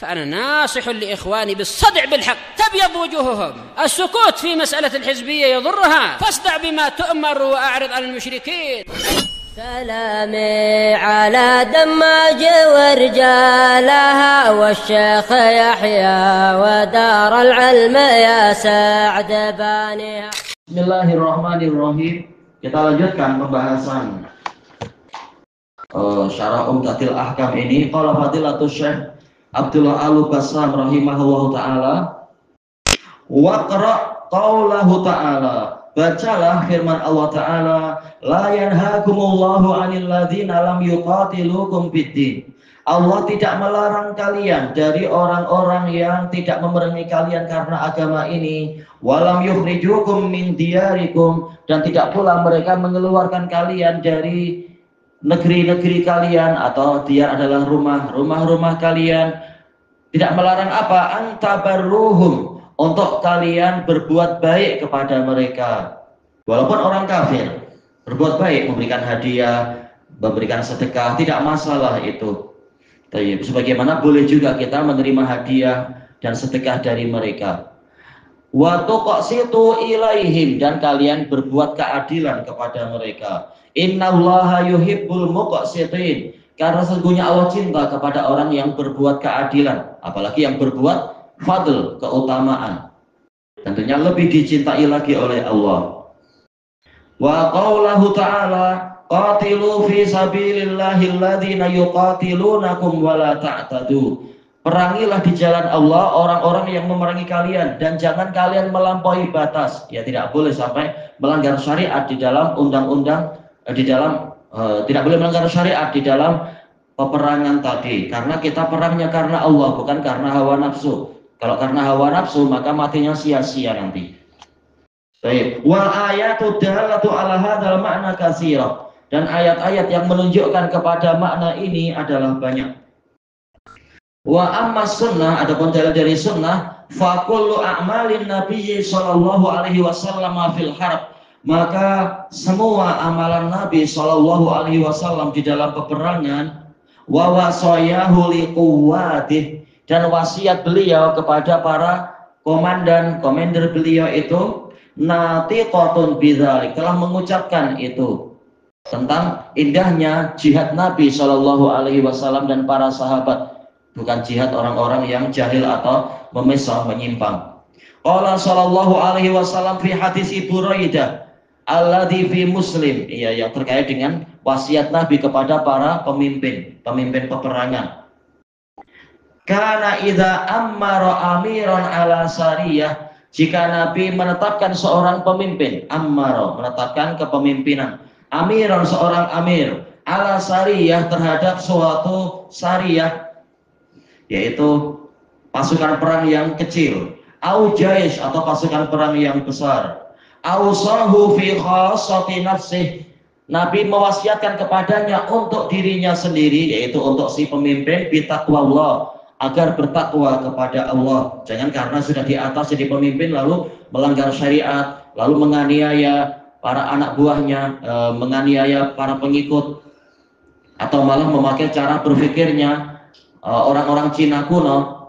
فأنا ناصح لإخواني بالصدع بالحق تبيض وجوههم. السكوت في مسألة الحزبية يضرها، فاصدع بما تؤمر وأعرض عن المشركين. سلامي على دماج ورجالها والشيخ يحيى ودار العلم يا سعد بانيها. Bismillahirrahmanirrahim. Kita lanjutkan pembahasan syarah Umdatil Ahkam ini. Qala Fadilatul Syekh Abdullah Al-Bassam rahimahullahu ta'ala, waqra qawlahu ta'ala, bacalah firman Allah Ta'ala, la yanhakumullahu 'anil ladzina lam yuqatilukum fid-din. Allah tidak melarang kalian dari orang-orang yang tidak memerangi kalian karena agama ini, walam yukhrijukum min diyarikum, dan tidak pula mereka mengeluarkan kalian dari negeri-negeri kalian, atau dia adalah rumah-rumah kalian. Tidak melarang apa? Antabarruhum, untuk kalian berbuat baik kepada mereka, walaupun orang kafir. Berbuat baik, memberikan hadiah, memberikan sedekah, tidak masalah itu. Sebagaimana boleh juga kita menerima hadiah dan sedekah dari mereka. Wa tuqsitu ilaihim, dan kalian berbuat keadilan kepada mereka. Innallaha yuhibbul muqsitin, karena sesungguhnya Allah cinta kepada orang yang berbuat keadilan, apalagi yang berbuat fadl, keutamaan. Tentunya lebih dicintai lagi oleh Allah. Wa qaulahu ta'ala, qatilu fi sabilillahi alladzina yuqatilunakum wa la ta'tadu. Perangilah di jalan Allah orang-orang yang memerangi kalian, dan jangan kalian melampaui batas. Ya, tidak boleh sampai melanggar syariat di dalam undang-undang, tidak boleh melanggar syariat di dalam peperangan tadi, karena kita perangnya karena Allah, bukan karena hawa nafsu. Kalau karena hawa nafsu, maka matinya sia-sia nanti. Baik. Wal ayatu dalatu ala hadzal ma'na katsira, dan ayat-ayat yang menunjukkan kepada makna ini adalah banyak. Wa amma sunnah, adapun dalil dari sunnah, fa kullu a'malin nabiyyi sallallahu alaihi wasallam fil harb, maka semua amalan Nabi sallallahu alaihi wasallam di dalam peperangan, wa wasayahu liquwatih, dan wasiat beliau kepada para komander beliau itu, natiqatun bidzalik, telah mengucapkan itu tentang indahnya jihad Nabi sallallahu alaihi wasallam dan para sahabat, bukan jihad orang-orang yang jahil atau memisah, menyimpang. Qala sallallahu alaihi wasallam fi hadis Buraidah alladzi fi Muslim, yang terkait dengan wasiat Nabi kepada para pemimpin peperangan. Kana idza ammara amiran ala sariyah, jika Nabi menetapkan seorang pemimpin, ammara, menetapkan kepemimpinan, amiran, seorang amir, ala sariyah, terhadap suatu sariyah, yaitu pasukan perang yang kecil, au jaish, atau pasukan perang yang besar, ausahu fi khassati nafsih, Nabi mewasiatkan kepadanya untuk dirinya sendiri, yaitu untuk si pemimpin, bitaqwallah, agar bertakwa kepada Allah. Jangan karena sudah di atas jadi pemimpin lalu melanggar syariat, lalu menganiaya para anak buahnya, menganiaya para pengikut, atau malah memakai cara berpikirnya orang-orang Cina kuno,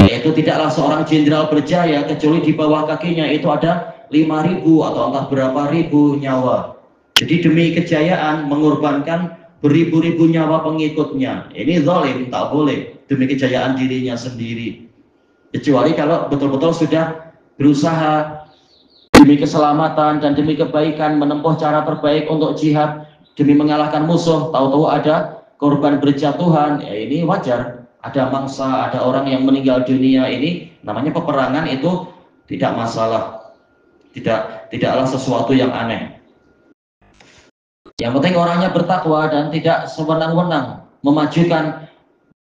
yaitu tidaklah seorang jenderal berjaya kecuali di bawah kakinya itu ada 5.000 atau entah berapa ribu nyawa. Jadi demi kejayaan mengorbankan beribu-ribu nyawa pengikutnya. Ini zalim, tak boleh, demi kejayaan dirinya sendiri. Kecuali kalau betul-betul sudah berusaha demi keselamatan dan demi kebaikan, menempuh cara terbaik untuk jihad demi mengalahkan musuh, tahu-tahu ada korban berjatuhan, ya ini wajar. Ada mangsa, ada orang yang meninggal dunia, ini namanya peperangan, itu tidak masalah, tidaklah sesuatu yang aneh. Yang penting orangnya bertakwa dan tidak sewenang-wenang memajukan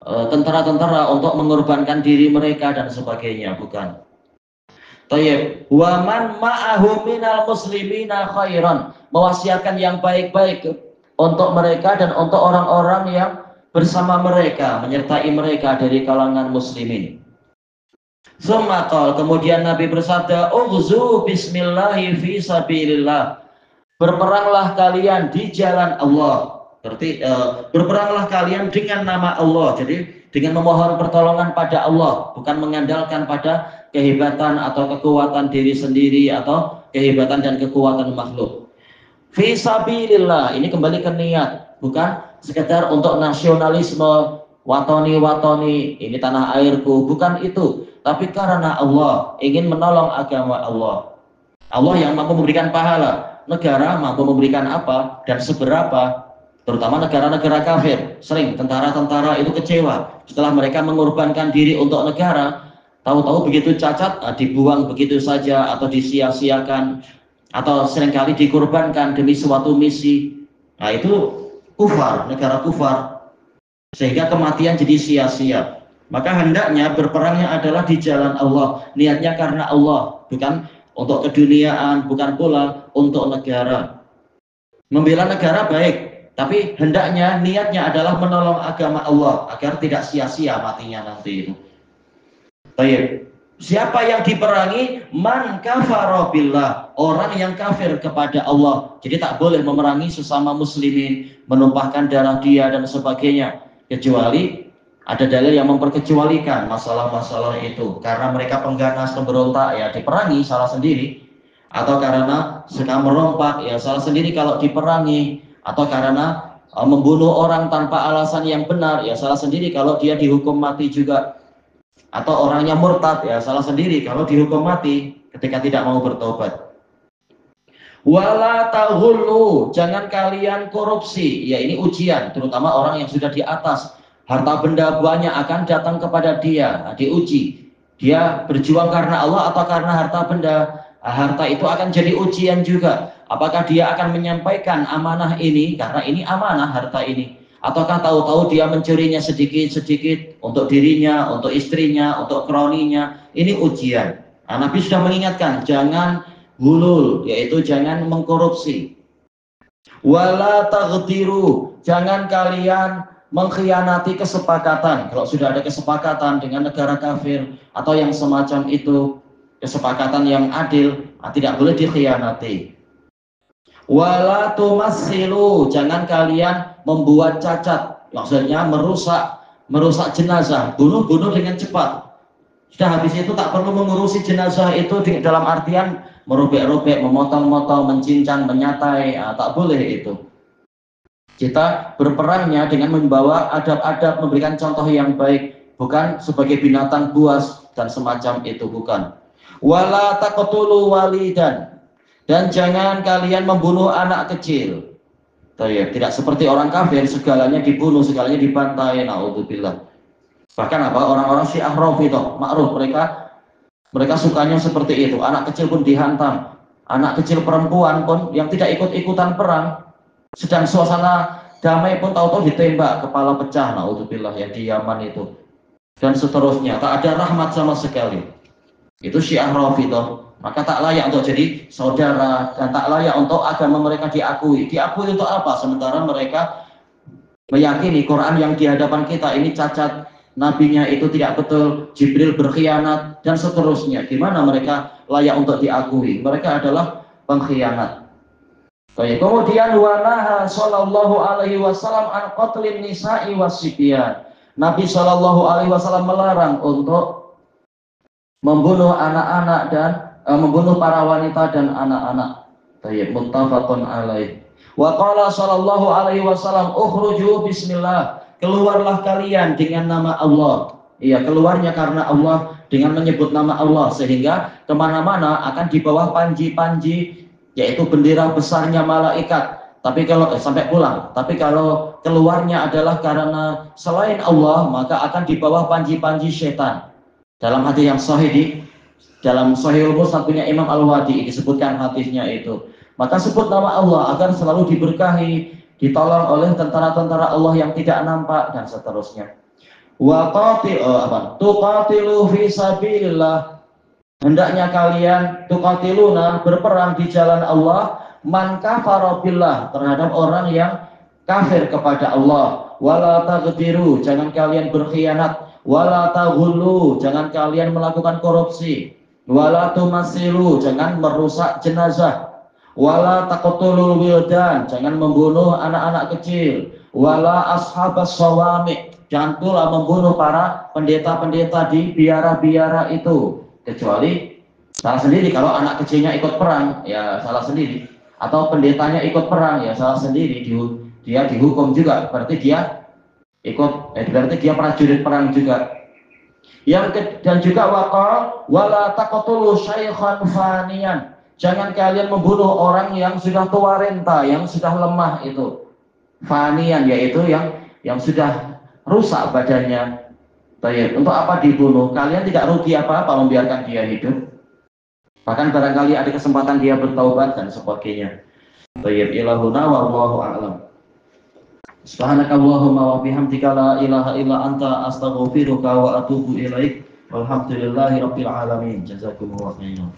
tentara-tentara untuk mengorbankan diri mereka dan sebagainya, bukan. Tayyib, wa man ma'ahu minal muslimina khairan, mewasiatkan yang baik-baik untuk mereka dan untuk orang-orang yang bersama mereka, menyertai mereka dari kalangan muslimin. Summa qala, kemudian Nabi bersabda, ughzu bismillahi fi sabilillah, berperanglah kalian di jalan Allah. Berarti berperanglah kalian dengan nama Allah. Jadi dengan memohon pertolongan pada Allah, bukan mengandalkan pada kehebatan atau kekuatan diri sendiri atau kehebatan dan kekuatan makhluk. Fi sabilillah, ini kembali ke niat, bukan sekedar untuk nasionalisme, watoni, ini tanah airku, bukan itu, tapi karena Allah ingin menolong agama Allah. Allah yang mampu memberikan pahala, negara mampu memberikan apa dan seberapa, terutama negara-negara kafir. Sering tentara-tentara itu kecewa setelah mereka mengorbankan diri untuk negara, tahu-tahu begitu cacat, dibuang begitu saja atau disia-siakan, atau seringkali dikorbankan demi suatu misi. Nah itu kufar, negara kufar, sehingga kematian jadi sia-sia. Maka hendaknya berperangnya adalah di jalan Allah, niatnya karena Allah, bukan untuk keduniaan, bukan pula untuk negara. Membela negara baik, tapi hendaknya niatnya adalah menolong agama Allah agar tidak sia-sia matinya nanti itu. Baik. Siapa yang diperangi? Man kafara billah, orang yang kafir kepada Allah. Jadi tak boleh memerangi sesama muslimin, menumpahkan darah dia dan sebagainya, kecuali ada dalil yang memperkecualikan masalah-masalah itu. Karena mereka pengganas, pemberontak, ya diperangi, salah sendiri. Atau karena sedang merompak, ya salah sendiri kalau diperangi. Atau karena membunuh orang tanpa alasan yang benar, ya salah sendiri kalau dia dihukum mati juga. Atau orangnya murtad, ya salah sendiri kalau dihukum mati ketika tidak mau bertobat. Wala taghullu, jangan kalian korupsi. Ya ini ujian, terutama orang yang sudah di atas. Harta benda banyak akan datang kepada dia, diuji. Dia berjuang karena Allah atau karena harta benda. Harta itu akan jadi ujian juga. Apakah dia akan menyampaikan amanah ini, karena ini amanah harta ini, ataukah tahu-tahu dia mencurinya sedikit-sedikit untuk dirinya, untuk istrinya, untuk kroninya. Ini ujian. Nah, Nabi sudah mengingatkan, jangan gulul, yaitu jangan mengkorupsi. Wala taghdiru, jangan kalian mengkhianati kesepakatan. Kalau sudah ada kesepakatan dengan negara kafir atau yang semacam itu, kesepakatan yang adil, tidak boleh dikhianati. Wala tumassilu, jangan kalian membuat cacat, maksudnya merusak jenazah, bunuh dengan cepat. Sudah habis itu tak perlu mengurusi jenazah itu dalam artian merobek-robek, memotong-motong, mencincang, menyatai, tak boleh itu. Kita berperangnya dengan membawa adab-adab, memberikan contoh yang baik, bukan sebagai binatang buas dan semacam itu, bukan. Wala taqtulu walidan, dan jangan kalian membunuh anak kecil. Tidak seperti orang kafir, segalanya dibunuh, segalanya dibantai, naudzubillah. Bahkan orang-orang Syiah Rafidhah, ma'ruf, mereka sukanya seperti itu. Anak kecil pun dihantam, anak kecil perempuan pun yang tidak ikut-ikutan perang, sedang suasana damai pun tahu-tahu ditembak, kepala pecah, naudzubillah, yang di Yaman itu, dan seterusnya. Tak ada rahmat sama sekali. Itu Syiah Rafidhah. Maka tak layak untuk jadi saudara dan tak layak untuk agama mereka diakui. Diakui untuk apa? Sementara mereka meyakini Quran yang di hadapan kita ini cacat, nabinya itu tidak betul, Jibril berkhianat dan seterusnya. Gimana mereka layak untuk diakui? Mereka adalah pengkhianat. Baik. Kemudian wanaha sallallahu alaihi wasallam an qatlin nisa'i wasibyan. Nabi sallallahu alaihi wasallam melarang untuk membunuh anak-anak dan membunuh para wanita dan anak-anak. Baik, muttafaqun alaih. Wa qala sallallahu alaihi wasallam ukhruju bismillah. Keluarlah kalian dengan nama Allah. Iya, keluarnya karena Allah dengan menyebut nama Allah, sehingga kemana-mana akan di bawah panji-panji, yaitu bendera besarnya malaikat. Tapi kalau sampai pulang, tapi kalau keluarnya adalah karena selain Allah, maka akan di bawah panji-panji setan. Dalam hadis yang sahih dalam Sahihul Musnad punya Imam Al-Wadi disebutkan hadisnya itu. Maka sebut nama Allah agar selalu diberkahi, ditolong oleh tentara-tentara Allah yang tidak nampak dan seterusnya. Wa tuqatilu fi sabilillah. Hendaknya kalian tuqatiluna, berperang di jalan Allah, man kafara billah, terhadap orang yang kafir kepada Allah. Wala taghdiru, jangan kalian berkhianat. Wala taghullu, jangan kalian melakukan korupsi. Wala tumassilu, jangan merusak jenazah. Wala taqtulul wildan, jangan membunuh anak-anak kecil. Wala ashabas sawami, Jangan pula membunuh para pendeta-pendeta di biara-biara itu, kecuali salah sendiri. Kalau anak kecilnya ikut perang, ya salah sendiri. Atau pendetanya ikut perang, ya salah sendiri. Dia dihukum juga, berarti dia berarti dia prajurit perang juga. Dan juga wala taqtulu syaikhan faniyan. Jangan kalian membunuh orang yang sudah tua renta, yang sudah lemah itu. Faniyan yaitu yang sudah rusak badannya. Baik, untuk apa dibunuh? Kalian tidak rugi apa-apa membiarkan dia hidup. Bahkan barangkali ada kesempatan dia bertaubat dan sebagainya. Baik, ilahuna wallahu a'lam. Subhanakallahumma wa bihamdika la ilaha illa anta astaghfiruka wa atubu ilaik. Walhamdulillahi rabbil alamin. Jazakumullahu khairan.